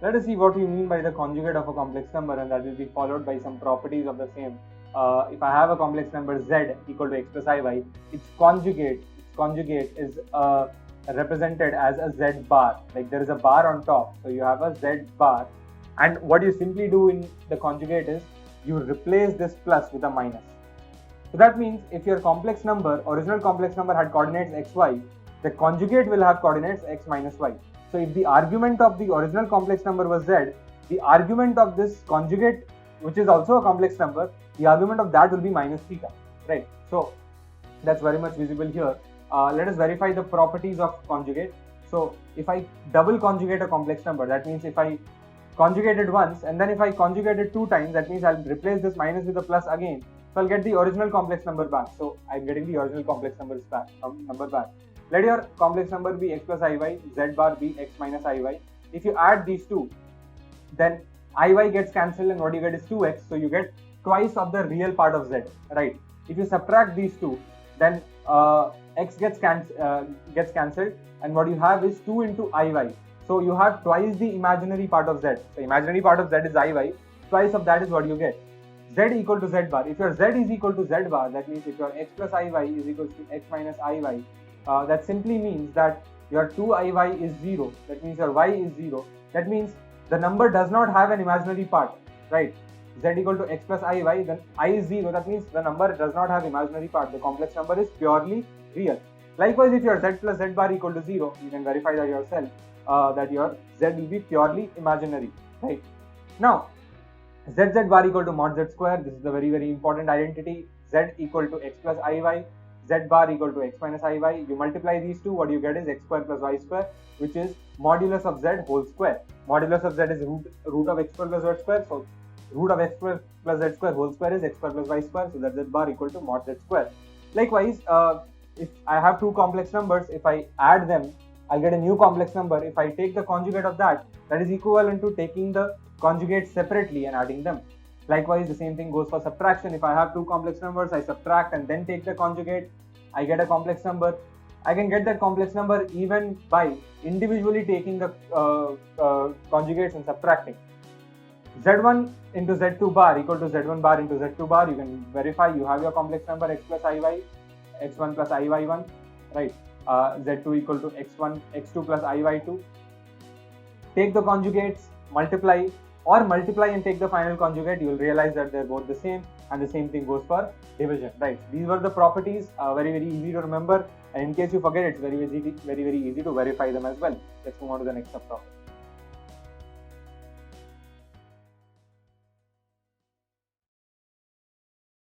Let us see what we mean by the conjugate of a complex number, and that will be followed by some properties of the same. If I have a complex number z equal to x plus iy, its conjugate is represented as a z bar. Like there is a bar on top, so you have a z bar, and what you simply do in the conjugate is you replace this plus with a minus. So that means if your original complex number had coordinates xy, the conjugate will have coordinates x minus y. So if the argument of the original complex number was z, the argument of this conjugate, which is also a complex number, the argument of that will be minus theta, right? So that's very much visible here. Let us verify the properties of conjugate. So if I double conjugate a complex number, that means if I conjugate it once and then if I conjugate it 2 times, that means I'll replace this minus with a plus again. So I'll get the original complex number back. So I'm getting the original complex number back. Let your complex number be x plus iy, z bar be x minus iy. If you add these two, then iy gets cancelled and what you get is 2x. So you get twice of the real part of z, right? If you subtract these two, then x gets cancelled and what you have is 2 into iy. So you have twice the imaginary part of z. The imaginary part of z is iy. Twice of that is what you get. Z equal to z bar. If your z is equal to z bar, that means if your x plus iy is equal to x minus iy, that simply means that your 2iy is 0. That means your y is 0. That means the number does not have an imaginary part, right? Z equal to x plus iy, then I is 0. That means the number does not have imaginary part. The complex number is purely real. Likewise, if your z plus z bar equal to 0, you can verify that yourself, that your z will be purely imaginary, right? Now, z bar equal to mod z square. This is the very, very important identity. Z equal to x plus iy, z bar equal to x minus iy. You multiply these two, what you get is x square plus y square, which is modulus of z whole square. Modulus of z is root of x square plus z square. So root of x square plus z square whole square is x square plus y square. So that z bar equal to mod z square. Likewise, if I have two complex numbers, if I add them, I'll get a new complex number. If I take the conjugate of that is equivalent to taking the conjugates separately and adding them. Likewise, the same thing goes for subtraction. If I have two complex numbers, I subtract and then take the conjugate, I get a complex number. I can get that complex number even by individually taking the conjugates and subtracting. Z1 into Z2 bar equal to Z1 bar into Z2 bar. You can verify you have your complex number x plus iy, x1 plus iy1, right? Z2 equal to x1, x2 plus iy2. Take the conjugates, multiply and take the final conjugate. You will realize that they're both the same, and the same thing goes for division, right? These were the properties, very, very easy to remember, and in case you forget, it's very, very easy to verify them as well. Let's move on to the next subtopic.